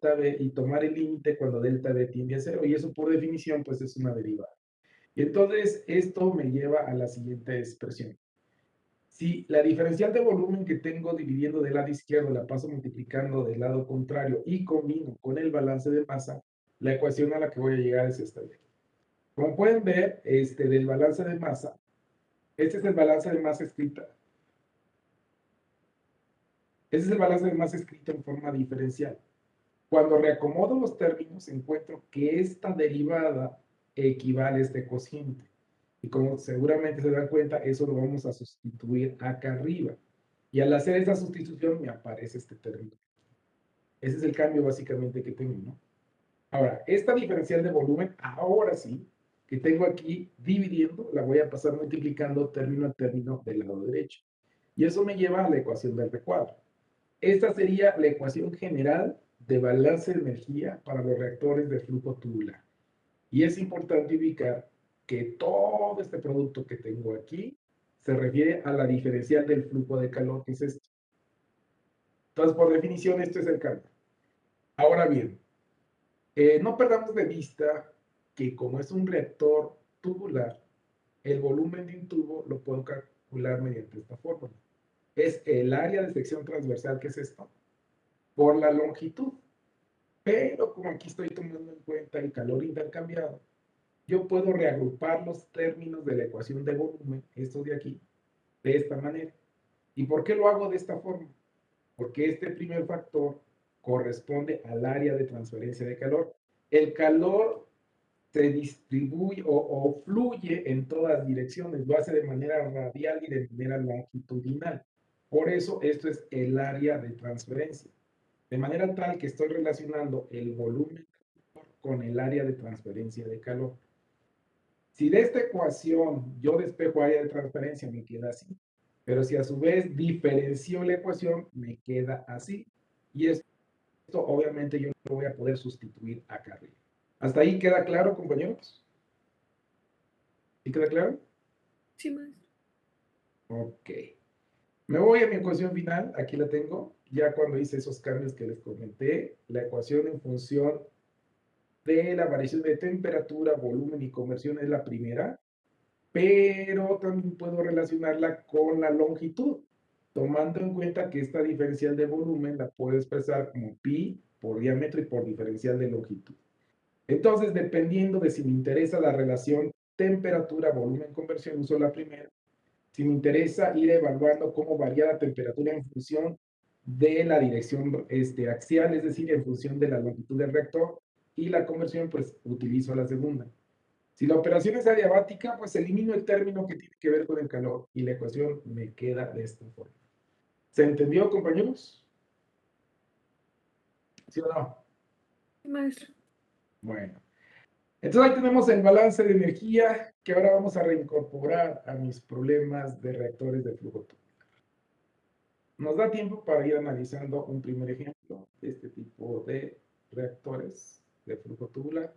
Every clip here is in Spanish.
B y tomar el límite cuando delta B tiende a cero, y eso por definición pues es una derivada. Y entonces esto me lleva a la siguiente expresión. Si la diferencial de volumen que tengo dividiendo del lado izquierdo la paso multiplicando del lado contrario y combino con el balance de masa, la ecuación a la que voy a llegar es esta de aquí. Como pueden ver, del balance de masa, este es el balance de masa escrita. Este es el balance de masa escrito en forma diferencial. Cuando reacomodo los términos, encuentro que esta derivada equivale a este cociente. Y como seguramente se dan cuenta, eso lo vamos a sustituir acá arriba. Y al hacer esa sustitución me aparece este término. Ese es el cambio básicamente que tengo, ¿no? Ahora, esta diferencial de volumen, ahora sí, que tengo aquí dividiendo, la voy a pasar multiplicando término a término del lado derecho. Y eso me lleva a la ecuación del recuadro. Esta sería la ecuación general de balance de energía para los reactores de flujo tubular. Y es importante ubicar que todo este producto que tengo aquí se refiere a la diferencial del flujo de calor, que es esto. Entonces, por definición, esto es el cambio. Ahora bien, no perdamos de vista que como es un reactor tubular, el volumen de un tubo lo puedo calcular mediante esta fórmula. Es el área de sección transversal, que es esto, por la longitud. Pero como aquí estoy tomando en cuenta el calor intercambiado, yo puedo reagrupar los términos de la ecuación de volumen, estos de aquí, de esta manera. ¿Y por qué lo hago de esta forma? Porque este primer factor corresponde al área de transferencia de calor. El calor se distribuye o fluye en todas direcciones, lo hace de manera radial y de manera longitudinal. Por eso esto es el área de transferencia. De manera tal que estoy relacionando el volumen con el área de transferencia de calor. Si de esta ecuación yo despejo área de transferencia, me queda así. Pero si a su vez diferencio la ecuación, me queda así. Y esto obviamente yo lo voy a poder sustituir acá arriba. ¿Hasta ahí queda claro, compañeros? ¿Sí queda claro? Sí, maestro. Ok. Me voy a mi ecuación final, aquí la tengo. Ya cuando hice esos cambios que les comenté, la ecuación en función de la variación de temperatura, volumen y conversión es la primera, pero también puedo relacionarla con la longitud, tomando en cuenta que esta diferencial de volumen la puedo expresar como pi por diámetro y por diferencial de longitud. Entonces, dependiendo de si me interesa la relación temperatura, volumen, conversión, uso la primera. Si me interesa ir evaluando cómo varía la temperatura en función de la dirección axial, es decir, en función de la longitud del reactor, y la conversión, pues utilizo la segunda. Si la operación es adiabática, pues elimino el término que tiene que ver con el calor y la ecuación me queda de esta forma. ¿Se entendió, compañeros? ¿Sí o no? Sí, maestro. Bueno. Entonces ahí tenemos el balance de energía que ahora vamos a reincorporar a mis problemas de reactores de flujo tubular. Nos da tiempo para ir analizando un primer ejemplo de este tipo de reactores de flujo tubular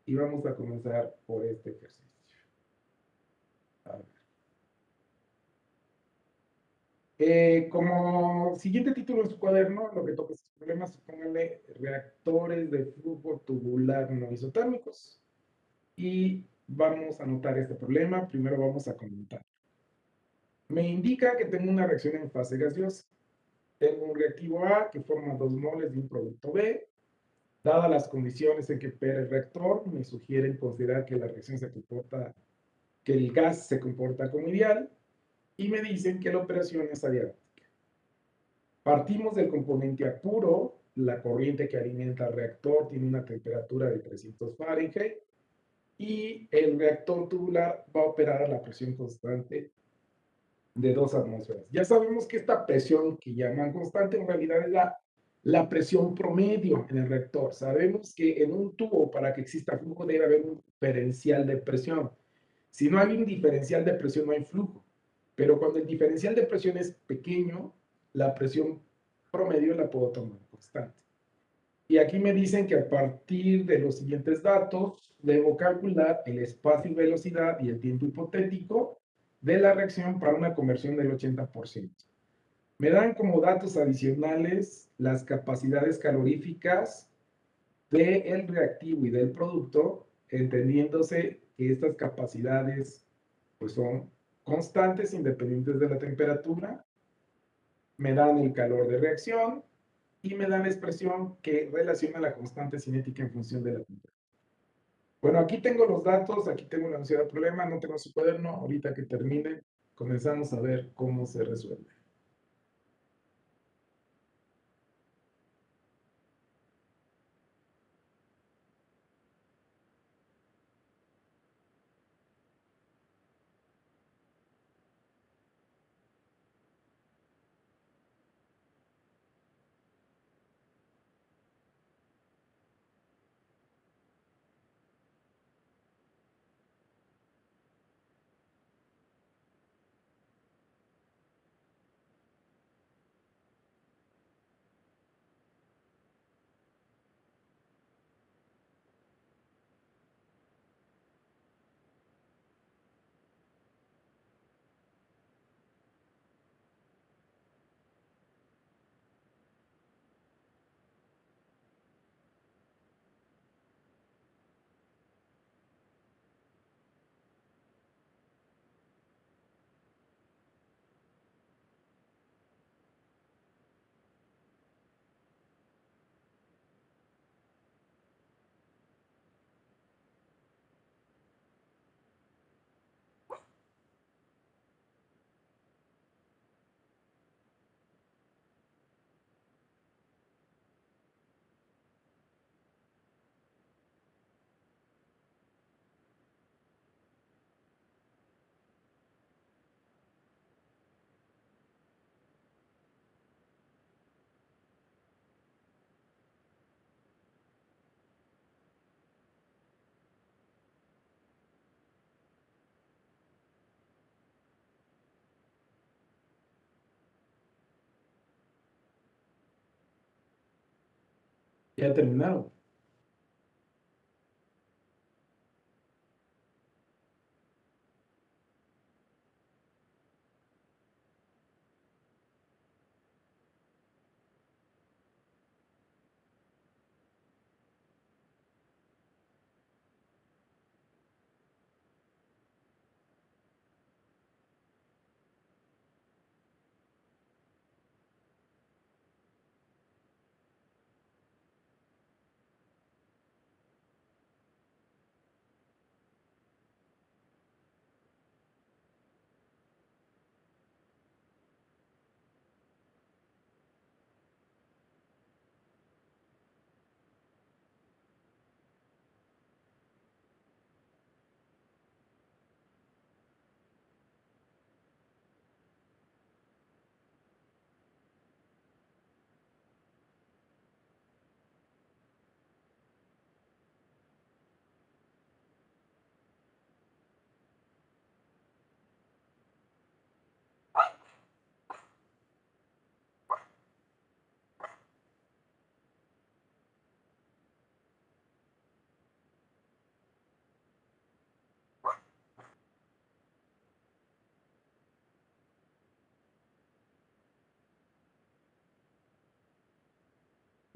y vamos a comenzar por este ejercicio. A ver. Como siguiente título en su cuaderno, lo que toca es problemas, pónganle reactores de flujo tubular no isotérmicos. Y vamos a anotar este problema. Primero vamos a comentar. Me indica que tengo una reacción en fase gaseosa. Tengo un reactivo A que forma 2 moles de un producto B. Dadas las condiciones en que opera el reactor, me sugieren considerar que la reacción se comporta, que el gas se comporta como ideal. Y me dicen que la operación es adiabática. Partimos del componente A puro, la corriente que alimenta al reactor tiene una temperatura de 300 Fahrenheit y el reactor tubular va a operar a la presión constante de 2 atmósferas. Ya sabemos que esta presión que llaman constante en realidad es la presión promedio en el reactor. Sabemos que en un tubo para que exista flujo debe haber un diferencial de presión. Si no hay un diferencial de presión no hay flujo. Pero cuando el diferencial de presión es pequeño, la presión promedio la puedo tomar constante. Y aquí me dicen que a partir de los siguientes datos, debo calcular el espacio y velocidad y el tiempo hipotético de la reacción para una conversión del 80%. Me dan como datos adicionales las capacidades caloríficas del reactivo y del producto, entendiéndose que estas capacidades pues son constantes independientes de la temperatura, me dan el calor de reacción y me dan la expresión que relaciona la constante cinética en función de la temperatura. Bueno, aquí tengo los datos, aquí tengo la ansiedad del problema, no tengo su cuaderno, ahorita que termine comenzamos a ver cómo se resuelve. Ya terminaron.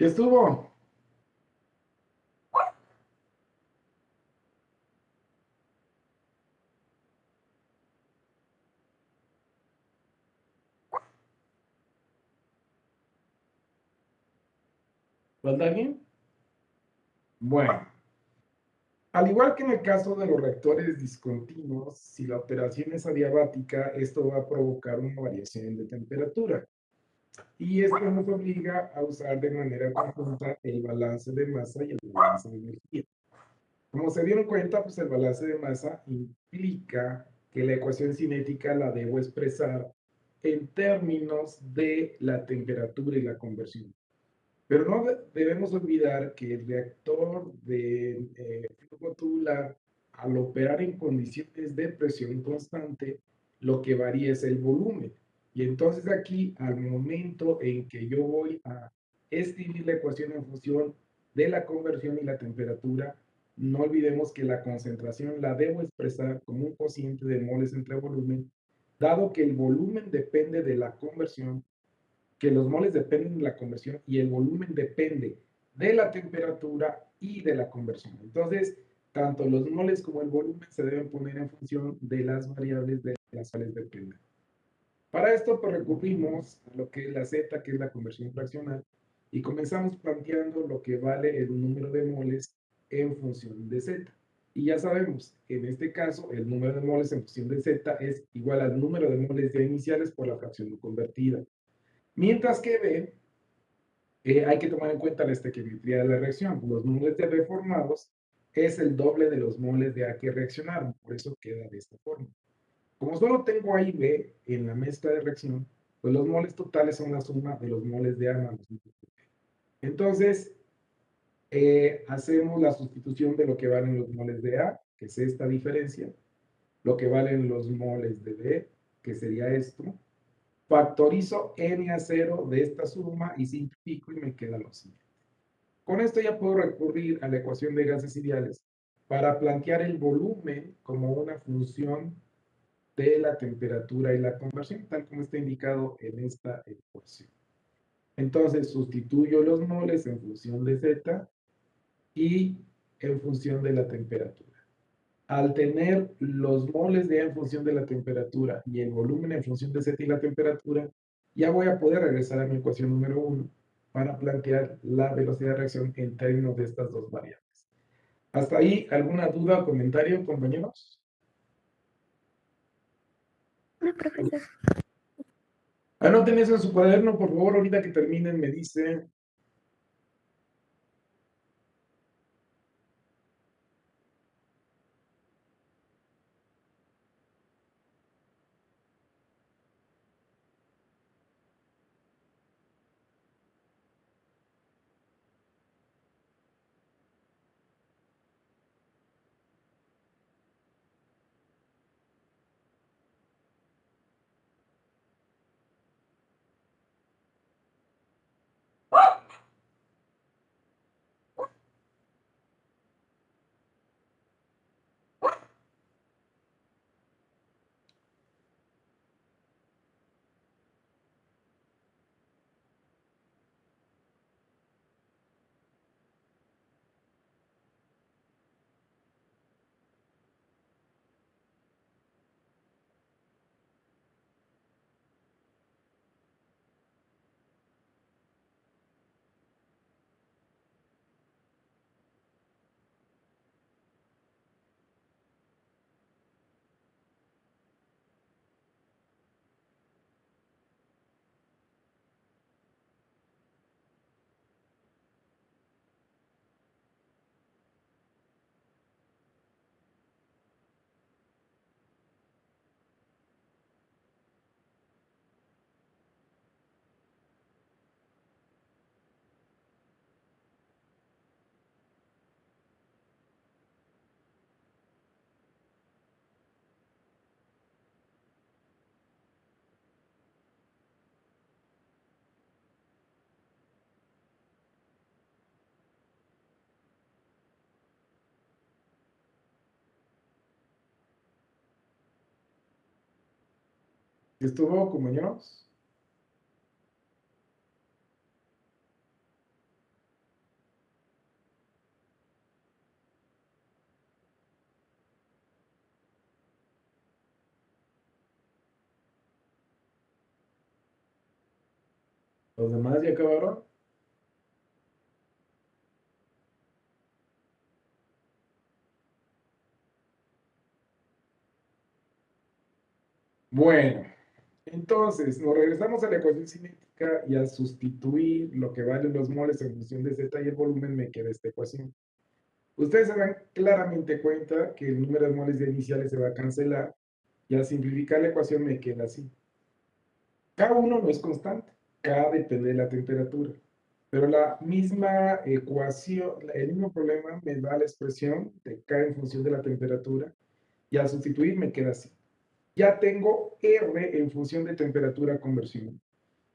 Ya estuvo. ¿Falta alguien? Bueno, al igual que en el caso de los reactores discontinuos, si la operación es adiabática, esto va a provocar una variación de temperatura. Y esto nos obliga a usar de manera conjunta el balance de masa y el balance de energía. Como se dieron cuenta, pues el balance de masa implica que la ecuación cinética la debo expresar en términos de la temperatura y la conversión. Pero no debemos olvidar que el reactor de flujo tubular, al operar en condiciones de presión constante, lo que varía es el volumen. Y entonces aquí, al momento en que yo voy a escribir la ecuación en función de la conversión y la temperatura, no olvidemos que la concentración la debo expresar como un cociente de moles entre volumen, dado que el volumen depende de la conversión, que los moles dependen de la conversión y el volumen depende de la temperatura y de la conversión. Entonces, tanto los moles como el volumen se deben poner en función de las variables de las cuales dependen. Para esto, pues recurrimos a lo que es la Z, que es la conversión fraccional, y comenzamos planteando lo que vale el número de moles en función de Z. Y ya sabemos, en este caso, el número de moles en función de Z es igual al número de moles ya iniciales por la fracción no convertida. Mientras que B, hay que tomar en cuenta la estequiometría de la reacción. Los moles de B formados es el doble de los moles de A que reaccionaron, por eso queda de esta forma. Como solo tengo A y B en la mezcla de reacción, pues los moles totales son la suma de los moles de A más los moles de B. Entonces, hacemos la sustitución de lo que valen los moles de A, que es esta diferencia, lo que valen los moles de B, que sería esto, factorizo n a 0 de esta suma y simplifico y me queda lo siguiente. Con esto ya puedo recurrir a la ecuación de gases ideales para plantear el volumen como una función de la temperatura y la conversión, tal como está indicado en esta ecuación. Entonces, sustituyo los moles en función de Z y en función de la temperatura. Al tener los moles de A en función de la temperatura y el volumen en función de Z y la temperatura, ya voy a poder regresar a mi ecuación número 1 para plantear la velocidad de reacción en términos de estas dos variables. ¿Hasta ahí alguna duda o comentario, compañeros? No, profesor. Anoten eso en su cuaderno, por favor, ahorita que terminen me dicen. ¿Estuvo, compañeros? ¿Los demás ya acabaron? Bueno, entonces nos regresamos a la ecuación cinética y a sustituir lo que valen los moles en función de Z y el volumen me queda esta ecuación. Ustedes se dan claramente cuenta que el número de moles de iniciales se va a cancelar y al simplificar la ecuación me queda así. K1 no es constante, K depende de la temperatura. Pero la misma ecuación, el mismo problema me da la expresión de K en función de la temperatura y al sustituir me queda así. Ya tengo R en función de temperatura conversión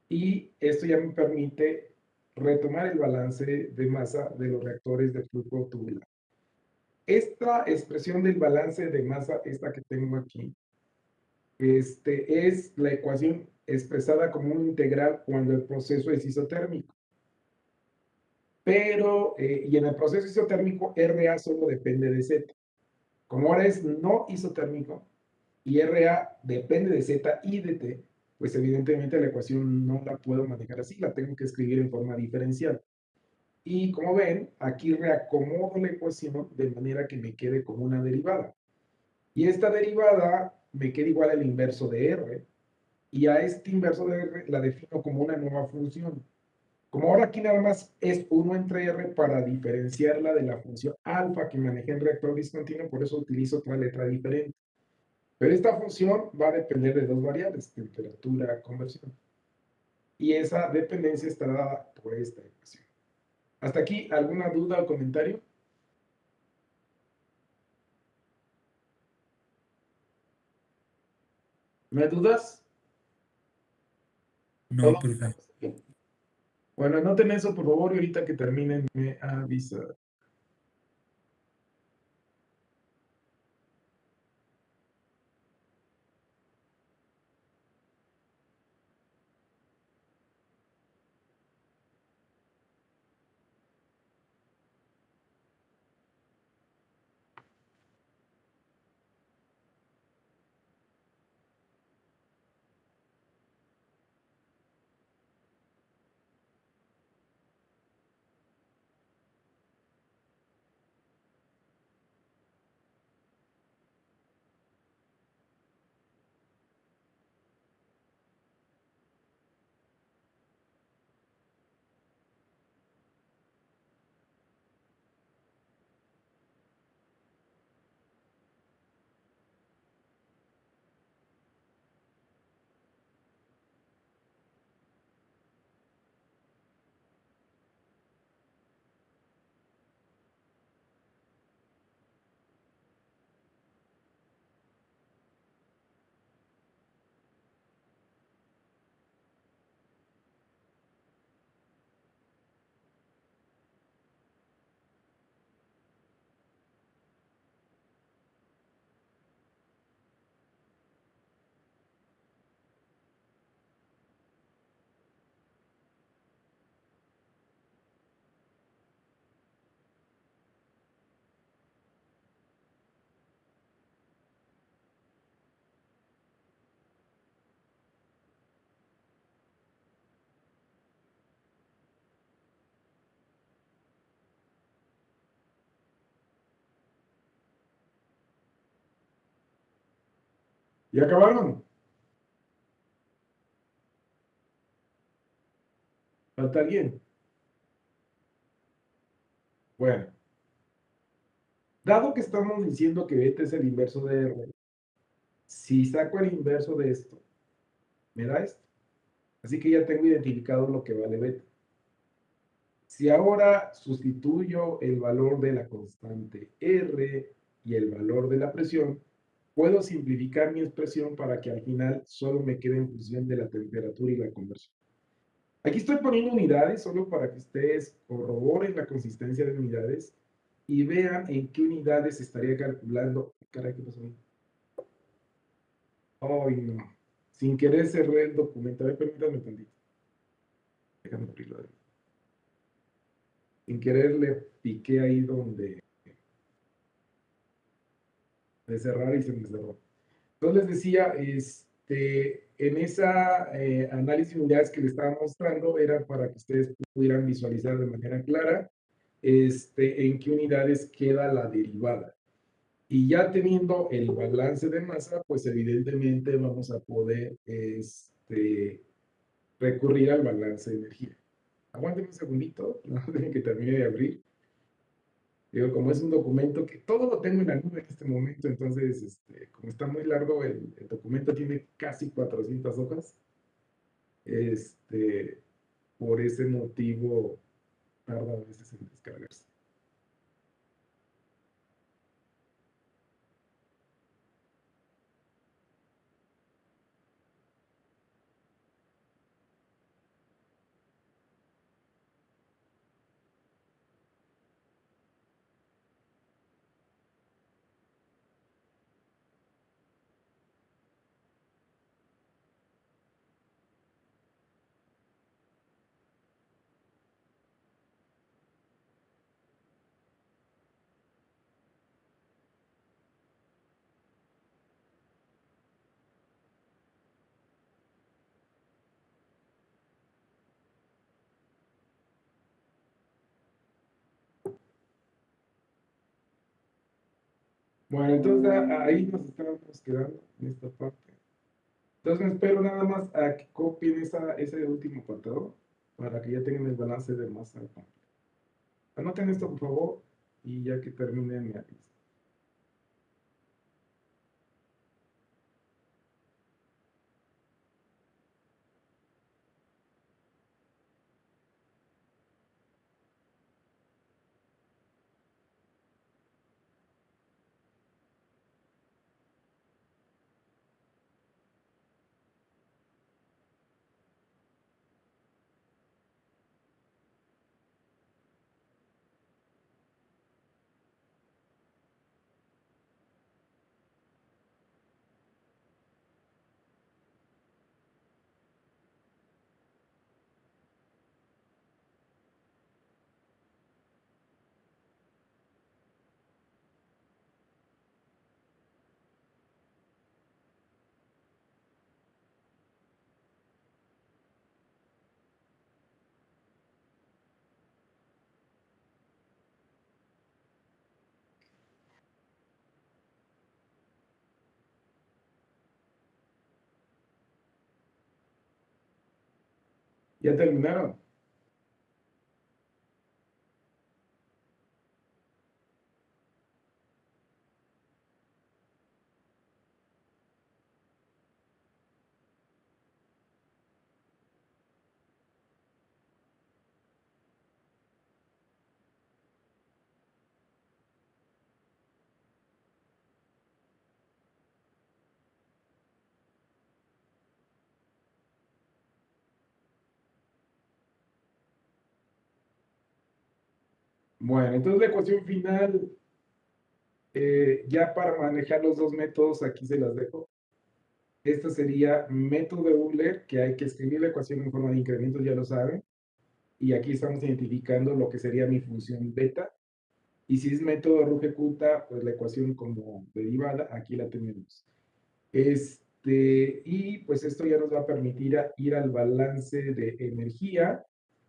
y esto ya me permite retomar el balance de masa de los reactores de flujo tubular. Esta expresión del balance de masa, esta que tengo aquí, es la ecuación expresada como un integral cuando el proceso es isotérmico. pero, y en el proceso isotérmico, RA solo depende de Z. Como ahora es no isotérmico y RA depende de Z y de T, pues evidentemente la ecuación no la puedo manejar así, la tengo que escribir en forma diferencial. Y como ven, aquí reacomodo la ecuación de manera que me quede como una derivada. Y esta derivada me queda igual al inverso de R. Y a este inverso de R la defino como una nueva función. Como ahora aquí nada más es 1 entre R para diferenciarla de la función alfa que manejé en reactor discontinuo, por eso utilizo otra letra diferente. Pero esta función va a depender de dos variables, temperatura, conversión. Y esa dependencia está dada por esta ecuación. ¿Hasta aquí alguna duda o comentario? ¿No hay dudas? No, ¿Todos profe. estamos bien? Bueno, anoten eso por favor y ahorita que terminen me avisan. ¿Ya acabaron? ¿Falta alguien? Bueno, dado que estamos diciendo que beta es el inverso de R, si saco el inverso de esto, me da esto. Así que ya tengo identificado lo que vale beta. Si ahora sustituyo el valor de la constante R y el valor de la presión, puedo simplificar mi expresión para que al final solo me quede en función de la temperatura y la conversión. Aquí estoy poniendo unidades solo para que ustedes corroboren la consistencia de unidades y vean en qué unidades estaría calculando. Caray, ¿qué pasó ahí? Ay, no. Sin querer cerré el documento. A ver, permítanme tantito. Déjame abrirlo. Sin querer le piqué ahí donde de cerrar y se me cerró. Entonces les decía, en esa análisis de unidades que les estaba mostrando era para que ustedes pudieran visualizar de manera clara en qué unidades queda la derivada. Y ya teniendo el balance de masa, pues evidentemente vamos a poder recurrir al balance de energía. Aguántenme un segundito, no tienen que termine de abrir. Digo, como es un documento que todo lo tengo en la nube en este momento, entonces, como está muy largo, el documento tiene casi 400 hojas. Este, por ese motivo, tarda a veces en descargarse. Bueno, entonces ahí nos estábamos quedando en esta parte. Entonces me espero nada más a que copien ese último apartado para que ya tengan el balance de masa. Anoten esto, por favor, y ya que terminen, me avisan. ¿Ya terminaron? Bueno, entonces la ecuación final, ya para manejar los dos métodos, aquí se las dejo. Este sería método de Euler, que hay que escribir la ecuación en forma de incrementos, ya lo saben. Y aquí estamos identificando lo que sería mi función beta. Y si es método Ruge-Kutta, pues la ecuación como derivada, aquí la tenemos. Y pues esto ya nos va a permitir ir al balance de energía,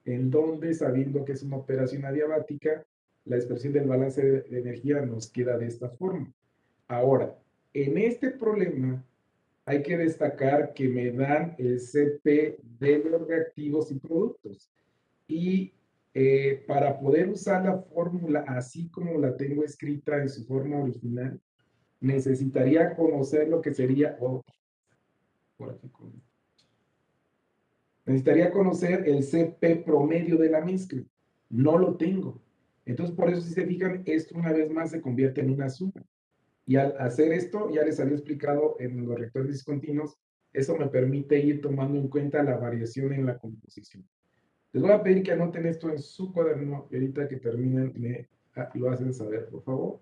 en donde, sabiendo que es una operación adiabática, la expresión del balance de energía nos queda de esta forma. Ahora, en este problema hay que destacar que me dan el CP de los reactivos y productos. Y para poder usar la fórmula así como la tengo escrita en su forma original, necesitaría conocer lo que sería, por aquí, necesitaría conocer el CP promedio de la mezcla. No lo tengo. Entonces, por eso, si se fijan, esto una vez más se convierte en una suma. Y al hacer esto, ya les había explicado en los reactores discontinuos, eso me permite ir tomando en cuenta la variación en la composición. Les voy a pedir que anoten esto en su cuaderno y ahorita que terminen me lo hacen saber, por favor.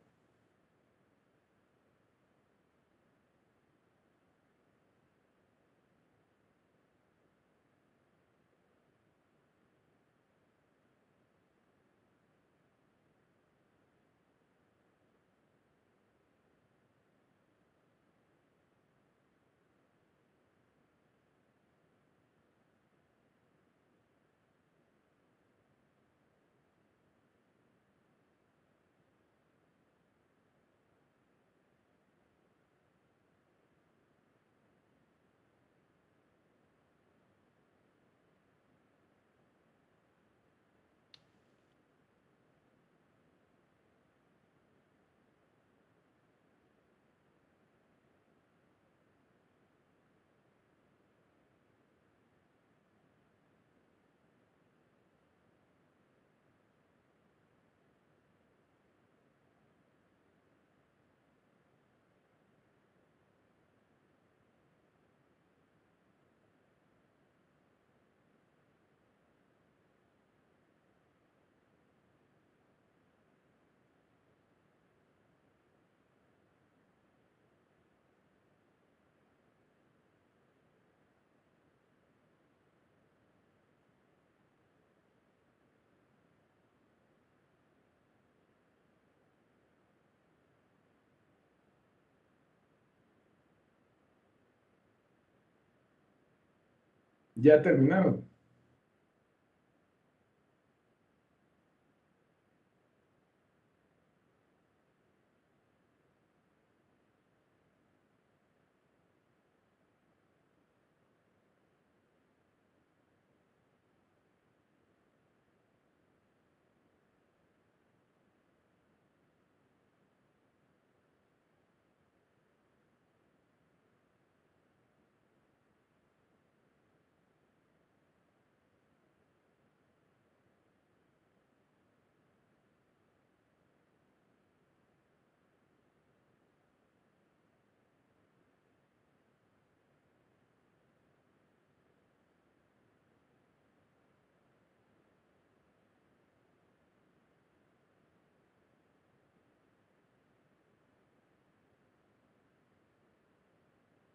Ya terminaron.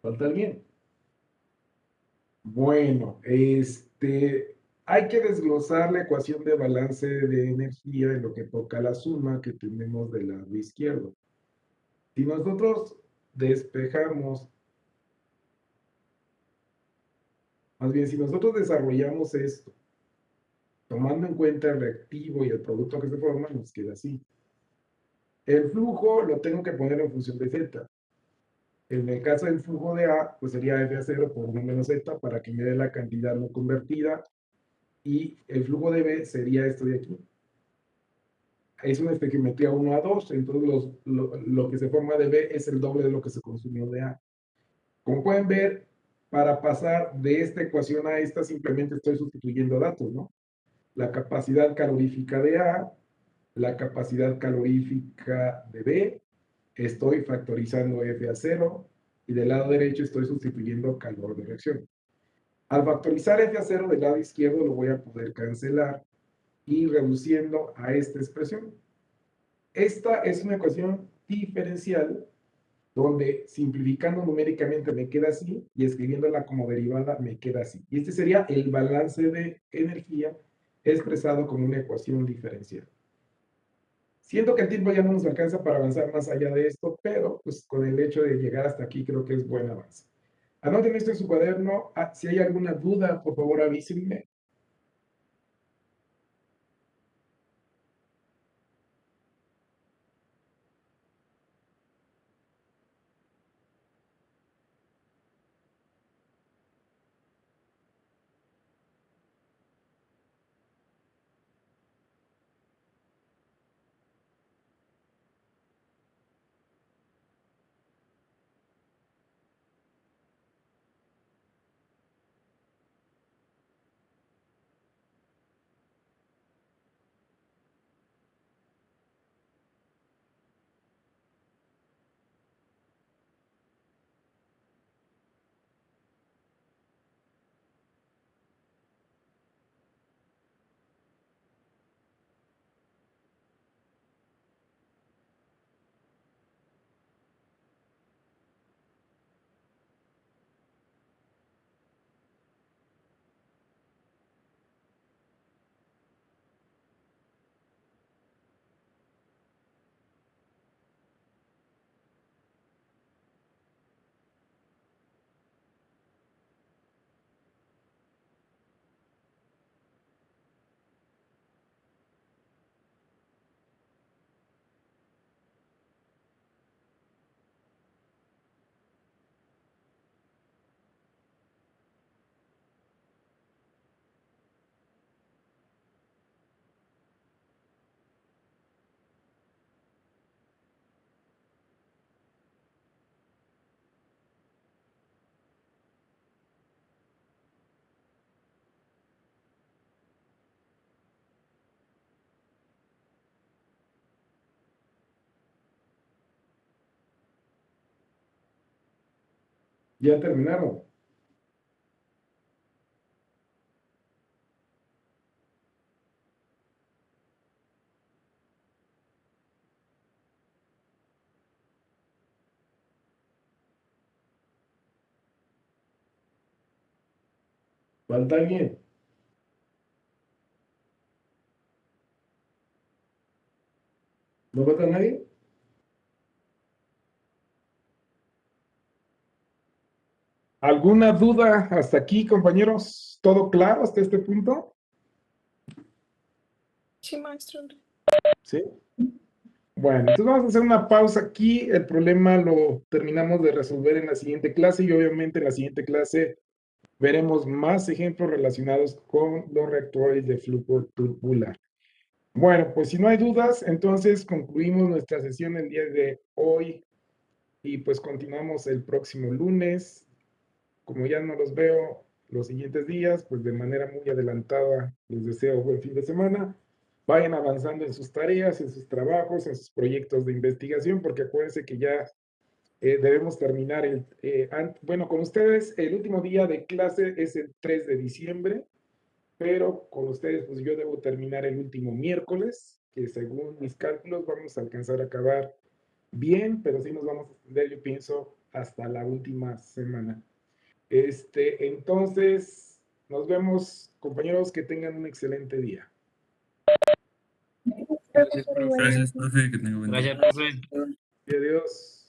¿Falta alguien? Bueno, hay que desglosar la ecuación de balance de energía en lo que toca la suma que tenemos del lado izquierdo. Si nosotros despejamos, más bien, si nosotros desarrollamos esto, tomando en cuenta el reactivo y el producto que se forma, nos queda así. El flujo lo tengo que poner en función de Z. En el caso del flujo de A, pues sería F a 0 por 1 menos Z para que me dé la cantidad no convertida. Y el flujo de B sería esto de aquí. Es una estequiometría 1 a 2, entonces lo que se forma de B es el doble de lo que se consumió de A. Como pueden ver, para pasar de esta ecuación a esta, simplemente estoy sustituyendo datos, ¿no? La capacidad calorífica de A, la capacidad calorífica de B, estoy factorizando F a 0, y del lado derecho estoy sustituyendo calor de reacción. Al factorizar F a 0 del lado izquierdo lo voy a poder cancelar y reduciendo a esta expresión. Esta es una ecuación diferencial donde simplificando numéricamente me queda así y escribiéndola como derivada me queda así. Y este sería el balance de energía expresado como una ecuación diferencial. Siento que el tiempo ya no nos alcanza para avanzar más allá de esto, pero pues con el hecho de llegar hasta aquí creo que es buen avance. Anoten esto en su cuaderno. Si hay alguna duda, por favor avísenme. Ya terminaron. ¿Falta alguien? ¿No falta nadie? ¿Alguna duda hasta aquí, compañeros? ¿Todo claro hasta este punto? Sí, maestro. Sí. Bueno, entonces vamos a hacer una pausa aquí. El problema lo terminamos de resolver en la siguiente clase y obviamente en la siguiente clase veremos más ejemplos relacionados con los reactores de flujo tubular. Bueno, pues si no hay dudas, entonces concluimos nuestra sesión el día de hoy y pues continuamos el próximo lunes. Como ya no los veo los siguientes días, pues de manera muy adelantada les deseo buen fin de semana. Vayan avanzando en sus tareas, en sus trabajos, en sus proyectos de investigación, porque acuérdense que ya debemos terminar bueno, con ustedes el último día de clase es el 3 de diciembre, pero con ustedes pues yo debo terminar el último miércoles, que según mis cálculos vamos a alcanzar a acabar bien, pero sí nos vamos a extender, yo pienso, hasta la última semana. Entonces, nos vemos, compañeros, que tengan un excelente día. Gracias, profe. Gracias, profe, que tenga buen día. Gracias, profe. Y adiós.